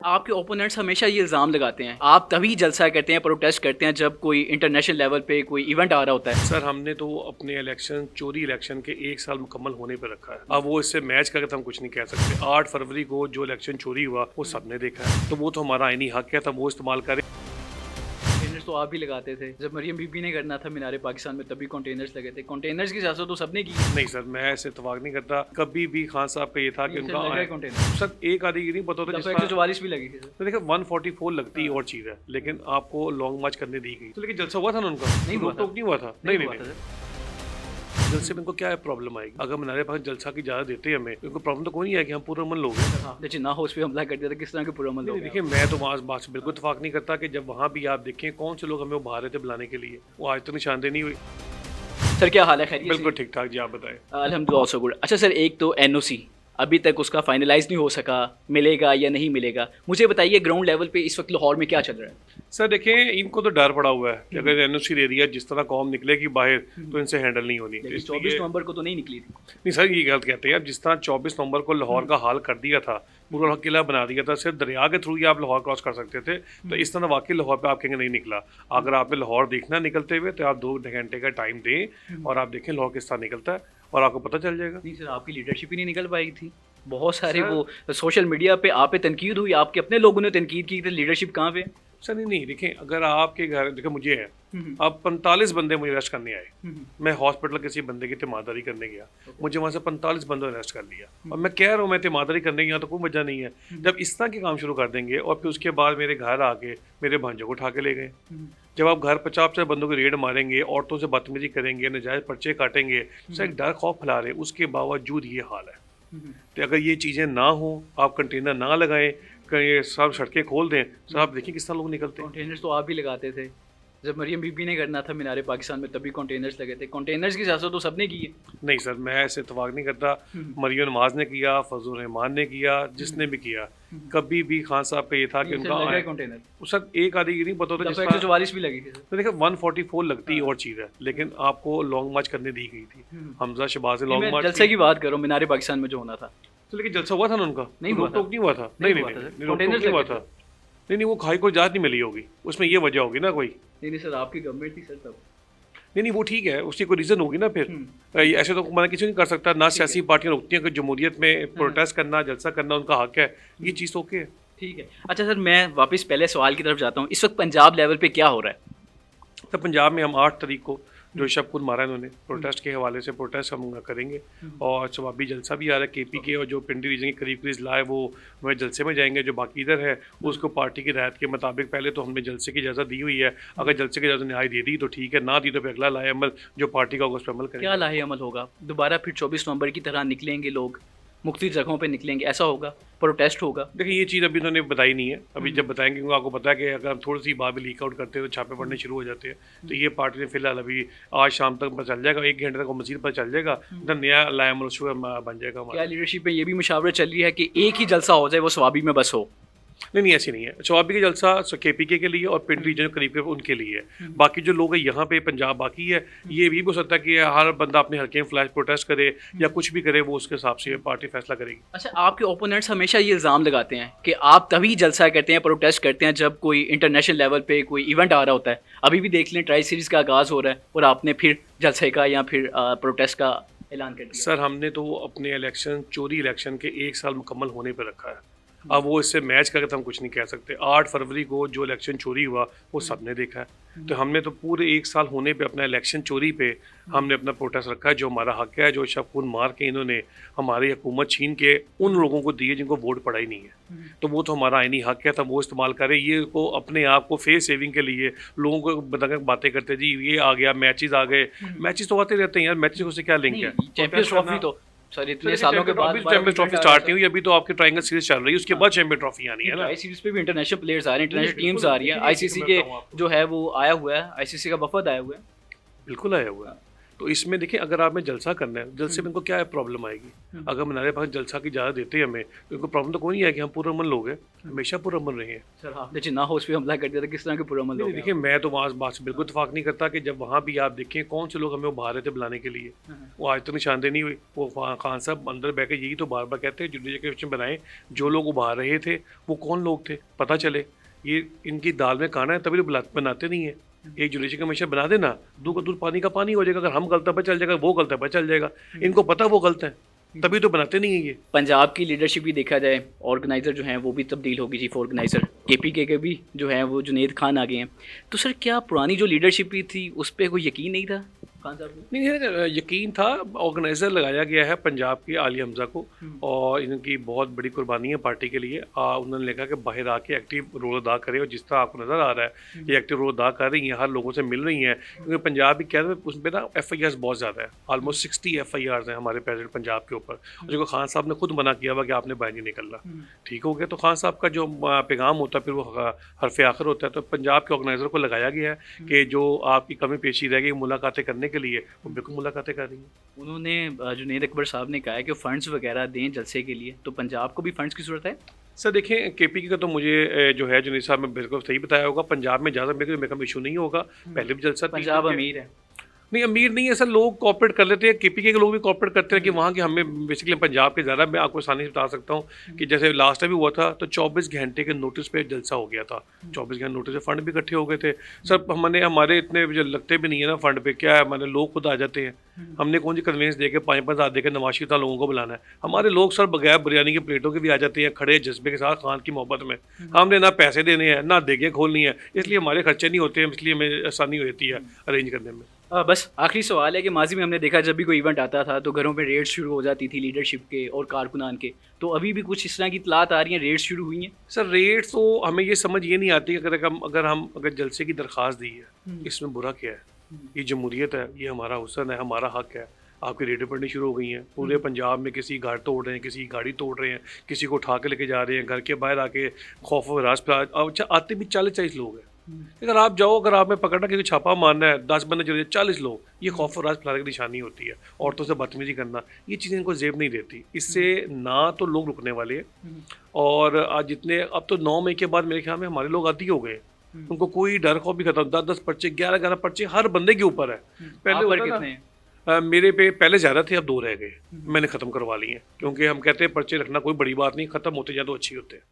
आपके ओपोनेंट्स हमेशा ये इल्ज़ाम लगाते हैं, आप तभी जलसा करते हैं, प्रोटेस्ट करते हैं जब कोई इंटरनेशनल लेवल पे कोई इवेंट आ रहा होता है। सर हमने तो अपने चोरी इलेक्शन के 1 साल मुकम्मल होने पे रखा है। अब वो इससे मैच करके तो हम कुछ नहीं कह सकते। 8 फरवरी को जो इलेक्शन चोरी हुआ वो सबने देखा है, तो वो तो हमारा आईनी हक है, तब वो इस्तेमाल करें। कंटेनर्स तो आप भी लगाते थे, जब मरियम बीबी ने करना था मीनार पाकिस्तान में तभी कंटेनर्स लगे थे। कंटेनर्स की सियासत तो सबने की। नहीं सर, मैं ऐसे इतफाक नहीं करता। कभी भी खान साहब का ये था कि उनका कंटेनर सर एक आधी ये नहीं पता होता जिसका 144 भी लगी थी सर। तो देखिए 144 लगती और चीज़ है, लेकिन आपको लॉन्ग मार्च करने दी गई। तो लेकिन जलसा हुआ था ना उनका, नहीं हुआ था। नहीं हुआ था। नहीं हुआ नहीं था नहीं। सर। जलसे में इनको क्या है प्रॉब्लम आएगी? अगर हमारे पास जलसा की इजाज़त देते हैं हमें, इनको प्रॉब्लम तो कोई नहीं है कि हम पुरअमन लोग हैं। हाँ, जिन्ना हाउस पे हमला कर दिया था, किस तरह के पुरअमन लोग नहीं, हैं देखिए मैं तो वहाँ बात से बिल्कुल इत्तेफाक नहीं करता कि जब वहाँ भी आप देखें कौन से लोग हमें उभार रहे थे बुलाने के लिए, वो आज तक निशानदेही नहीं हुई। आप? सर क्या हाल है, खैरियत से? बिल्कुल ठीक ठाक जी, आप बताएं। अल्हम्दुलिल्लाह ऑल्सो गुड। अच्छा सर, एक तो एनओसी अभी तक उसका फाइनलाइज नहीं हो सका, मिलेगा या नहीं मिलेगा, मुझे बताइए ग्राउंड लेवल पे इस वक्त लाहौर में क्या चल रहा है? सर देखें, इनको तो डर पड़ा हुआ है कि अगर एनओसी दे दिया, जिस तरह कौम निकलेगी बाहर तो इनसे हैंडल नहीं होनी। लेकिन 24 नवंबर को तो नहीं निकली थी। नहीं सर, ये गलत कहते हैं आप। जिस तरह 24 नवंबर को लाहौर का हाल कर दिया था, पूरा किला बना दिया था, सिर्फ दरिया के थ्रू ही आप लाहौर क्रॉस कर सकते थे, तो इस तरह वाकई लाहौर पे आप कहेंगे नहीं निकला। अगर आपने लाहौर देखना निकलते हुए तो आप 2 घंटे का टाइम दें और आप देखें लाहौर किस तरह निकलता है और आपको पता चल जाएगा। नहीं सर, आपकी लीडरशिप ही नहीं निकल पाई थी। बहुत सारे सर, वो सोशल मीडिया पे आप पे तनकीद हुई, आपके अपने लोगों ने तनकीद की थी, लीडरशिप कहाँ पे है? सर नहीं देखें, अगर आपके घर देखो मुझे है, हम्म, अब 45 बंदे मुझे अरेस्ट करने आए। हम्म, मैं हॉस्पिटल किसी बंदे की तीमारदारी करने गया, मुझे वहाँ से 45 बंदों ने अरेस्ट कर लिया और मैं कह रहा हूँ मैं तीमारदारी करने गया तो कोई वजह नहीं है। जब इस तरह के काम शुरू कर देंगे और फिर उसके बाद मेरे घर आके मेरे भांजों को उठा के ले गए। जब आप घर 50 बंदों की रेड मारेंगे, औरतों से बदतमीजी करेंगे, नजायज पर्चे काटेंगे, सर एक डर खौफ फैला रहे, उसके बावजूद ये हाल है। तो अगर ये चीज़ें ना हो, आप कंटेनर ना लगाएं, कहीं सब सड़कें खोल दें, सर आप देखिए किस तरह लोग निकलते हैं। कंटेनर्स तो आप भी लगाते थे, जब मरियम बीबी ने करना था मीनार पाकिस्तान में तभी कंटेनर्स लगे थे। कंटेनर्स की सियासत तो सबने की है। नहीं सर, मैं ऐसे इतफाक नहीं करता। मरियम नवाज ने किया, फजल रहमान ने किया, जिसने भी किया, कभी भी खान साहब का ये था कि उनका कंटेनर सर एक आधी ये नहीं पता होता जिसका 144 भी लगी थी सर। तो देखिए 144 लगती और चीज़ है, लेकिन आपको लॉन्ग मार्च करने दी गई थी। हमजा शहबाज नहीं, लॉन्ग मैं मार्च जलसे की बात करूँ, मीनार पाकिस्तान में जो होना था। तो लेकिन जलसा हुआ था ना उनका, नहीं हुआ था। रोक नहीं हुआ था। नहीं नहीं हुआ था नहीं सर। नहीं, रोक कंटेनर्स नहीं हुआ लगे था। थे। नहीं नहीं, वो खाई को इजाज़त नहीं मिली होगी, उसमें ये वजह होगी ना कोई। नहीं नहीं सर, आपकी गवर्नमेंट थी सर तब। नहीं नहीं, वो ठीक है, उसकी कोई रीज़न होगी ना फिर। ऐसे तो मना किसी नहीं कर सकता ना, सियासी पार्टियां रोकती हैं कि जमहूरियत में प्रोटेस्ट करना, जलसा करना उनका हक है, ये चीज़ तो ओके है। ठीक है। अच्छा सर, मैं वापस पहले सवाल की तरफ जाता हूँ। इस वक्त पंजाब लेवल पे क्या हो रहा है? तो पंजाब में हम 8 तारीख को जो शबकुल मारा इन्होंने, प्रोटेस्ट के हवाले से प्रोटेस्ट हम करेंगे और शबाबी जलसा भी आ रहा है केपी के, और जो पिंडी रीजन के करीब करीब ला है वो वह जलसे में जाएंगे। जो बाकी इधर है उसको पार्टी की रायत के मुताबिक पहले तो हमने जलसे की इजाज़त दी हुई है, अगर जलसे की इजाज़त न्याय दे दी तो ठीक है, ना दी तो फिर अगला लाए अमल जो पार्टी का होगा उस पर अमल करेंगे। क्या लाहे अमल होगा? दोबारा फिर 24 नवंबर की तरह निकलेंगे लोग, मुख्तलिफ जगहों पे निकलेंगे, ऐसा होगा? प्रोटेस्ट होगा? देखिए ये चीज़ अभी उन्होंने बताई नहीं है, अभी जब बताएंगे क्योंकि आपको पता है कि अगर हम थोड़ी सी बात भी लीक आउट करते हैं तो छापे पड़ने शुरू हो जाते हैं। तो ये पार्टी ने फिलहाल अभी आज शाम तक पता चल जाएगा, 1 घंटे तक मजीद पता चल जाएगा, तो नया लाएमल बन जाएगा हमारा। क्या लीडरशिप में ये भी मुशावरत चल रही है कि एक ही जलसा हो जाए, वो स्वाबी में बस हो? नहीं नहीं, ऐसी नहीं है। शवाबी का जलसा केपीके के लिए और पिंड रीजन करीब के उनके लिए है। बाकी जो लोग हैं यहाँ पे पंजाब बाकी है, ये भी हो सकता है कि हर बंदा अपने हल्के में फ्लैश प्रोटेस्ट करे या कुछ भी करे, वो उसके हिसाब से पार्टी फैसला करेगी। अच्छा, आपके ओपोनेंट्स हमेशा ये इल्ज़ाम लगाते हैं कि आप तभी जलसा करते हैं, प्रोटेस्ट करते हैं जब कोई इंटरनेशनल लेवल पे कोई इवेंट आ रहा होता है। अभी भी देख लें, ट्राई सीरीज़ का आगाज़ हो रहा है और आपने फिर जलसे का या फिर प्रोटेस्ट का ऐलान कर दिया। सर हमने तो अपने चोरी इलेक्शन के 1 साल मुकम्मल होने पर रखा है। अब वो इससे मैच करके तो हम कुछ नहीं कह सकते। 8 फरवरी को जो इलेक्शन चोरी हुआ वो सबने देखा है, तो हमने तो पूरे 1 साल होने पे अपना इलेक्शन चोरी पे हमने अपना प्रोटेस्ट रखा है, जो हमारा हक है, जो शब मार के इन्होंने हमारी हुकूमत छीन के उन लोगों को दी है जिनको वोट पड़ा ही नहीं है, तो वो तो हमारा आईनी हक है, तब वो इस्तेमाल करें। ये को अपने आप को फेस सेविंग के लिए लोगों को बताकर बातें करते जी ये आ गया, मैचेस आ गए, मैचेस तो आते रहते हैं यार, मैचेस से क्या लिंक है? चैंपियंस ट्रॉफी तो सर इतने सालों के बाद चैंपियंस ट्रॉफी स्टार्ट नहीं हुई, अभी तो आपकी ट्रायंगल सीरीज चल रही है, उसके बाद चैंपियन ट्रॉफी आनी है ना। ट्राई सीरीज पे भी इंटरनेशनल प्लेयर्स आ रहे हैं, इंटरनेशनल टीम्स आ रही हैं, आईसीसी के जो है वो आया हुआ है, आईसीसी का वफद आया हुआ है। बिल्कुल आया हुआ है। तो इसमें देखिए, अगर आपने जलसा करना है, जलसे में इनको क्या प्रॉब्लम आएगी? अगर हमारे पास जलसा की ज़्यादा देते हैं हमें, तो इनको प्रॉब्लम तो कोई नहीं है कि हम पुरअमन लोग हैं, हमेशा पुरअमन रहे हैं। सर आपने जिन्ना हाउस पे हमला कर दिया था, किस तरह के पुरअमन लोग नहीं, हैं देखिए, मैं तो वहाँ बात से बिल्कुल इत्तेफाक नहीं करता कि जब वहाँ भी आप देखें कौन से लोग हमें उभार रहे थे बुलाने के लिए, आप? वो आज तक निशानदेही नहीं हुई। वो खान साहब अंदर बैठ के यही तो बार बार कहते हैं जुडिशल कमीशन बनाएं, जो लोग उभार रहे थे वो कौन लोग थे पता चले। ये इनकी दाल में खाना है तभी तो बनाते नहीं है। एक जुडिशल कमीशन बना देना, दूध का दूध पानी का पानी हो जाएगा। अगर हम गलत है पता चल जाएगा, वो गलत है पता चल जाएगा। इनको पता वो गलत है, तभी तो बनाते नहीं है ये। पंजाब की लीडरशिप भी देखा जाए, ऑर्गेनाइज़र जो हैं वो भी तब्दील होगी, चीफ ऑर्गेनाइज़र केपीके के भी जो हैं वो जुनेद खान आ गए हैं। तो सर क्या पुरानी जो लीडरशिप भी थी उस पर कोई यकीन नहीं था खान साहब को? नहीं है, यकीन था। ऑर्गेनाइज़र लगाया गया है पंजाब के आली हमज़ा को, और इनकी बहुत बड़ी कुर्बानी है पार्टी के लिए। उन्होंने लिखा कि बाहर आके एक्टिव रोल अदा करे, और जिस तरह आपको नज़र आ रहा है ये एक्टिव रोल अदा कर रही हैं, हर लोगों से मिल रही हैं। क्योंकि पंजाब भी कह रहे हैं उस पर ना FIRs बहुत ज़्यादा है, ऑलमोस्ट 60 FIRs हैं हमारे प्रेसिडेंट पंजाब के ऊपर। और जो खान साहब ने खुद मना किया हुआ कि आपने बाहर नहीं निकलना। ठीक हो गया, तो खान साहब का जो पैगाम होता है फिर वो हरफ आखिर होता है। तो पंजाब के ऑर्गेनाइज़र को लगाया गया है कि जो आपकी कमी पेशी रह गई मुलाकातें करने के लिए, वो बिल्कुल मुलाकातें कर रही हैं। उन्होंने जुनेद अकबर साहब ने कहा है कि फंड्स वगैरह दें जलसे के लिए, तो पंजाब को भी फंड्स की ज़रूरत है? सर देखें, KPK का तो मुझे जो है जुनेद साहब ने बिल्कुल सही बताया होगा। पंजाब में ज़्यादा मेरे को इशू नहीं होगा, पहले भी जलसा पंजाब अमीर है। नहीं, अमीर नहीं है सर, लोग कॉपरेट कर लेते हैं। KPK के लोग भी कॉपरेट करते हैं कि वहाँ के हमें बेसिकली पंजाब के ज़्यादा। मैं आपको आसानी से बता सकता हूँ कि जैसे लास्ट टाइम भी हुआ था तो 24 घंटे के नोटिस पे जलसा हो गया था। 24 घंटे नोटिस पे फंड भी इकट्ठे हो गए थे सर। हमारे इतने जो लगते भी नहीं है ना फंड पे, क्या है, हमारे लोग खुद आ जाते हैं। हमने कौन सी कन्वेंस दे के 5-5 हज़ार दे के नवाशी था लोगों को बुलाना है? हमारे लोग सर बगैर बिरयानी की प्लेटों के भी आ जाते हैं, खड़े जज्बे के साथ खान की मोहब्बत में। हमने ना पैसे देने हैं ना देगे खोलनी है, इसलिए हमारे खर्चे नहीं होते हैं, इसलिए हमें आसानी हो जाती है अरेंज करने में। बस आखिरी सवाल है कि माजी में हमने देखा जब भी कोई इवेंट आता था तो घरों में रेड्स शुरू हो जाती थी लीडरशिप के और कारकुनान के, तो अभी भी कुछ इस तरह की इतलात आ रही हैं, रेड्स शुरू हुई हैं? सर रेट्स तो हमें ये समझ ये नहीं आती कि अगर जलसे की दरख्वास्त दी है, इसमें बुरा क्या है? ये जमहूरियत है, ये हमारा हुस्न है, हमारा हक है। आपकी रेडें पड़नी शुरू हो गई हैं पूरे पंजाब में। किसी घर तोड़ रहे हैं, किसी की गाड़ी तोड़ रहे हैं, किसी को उठा के लेके जा रहे हैं, घर के बाहर आके खौफ व हरास फैला। अच्छा, आते भी 40-40 लोग हैं। अगर आप जाओ, अगर आप में पकड़ना किसी छापा मारना है, 10 बंदे चले, 40 लोग, ये खौफ और राज फैलाने की निशानी होती है। औरतों से बदतमीजी करना, ये चीज़ें इनको जेब नहीं देती। इससे ना तो लोग रुकने वाले हैं, और आज जितने अब तो 9 मई के बाद मेरे ख्याल में हमारे लोग आदी हो गए। उनको कोई डर खौफ भी खत्म। 10-10 पर्चे, 11-11 पर्चे हर बंदे के ऊपर है। पहले होता कितने ना, हैं? मेरे पे पहले ज़्यादा थे, अब 2 रह गए। मैंने ख़त्म करवा लिए हैं, क्योंकि हम कहते हैं पर्चे रखना कोई बड़ी बात नहीं, ख़त्म होते जाए तो अच्छी होते हैं।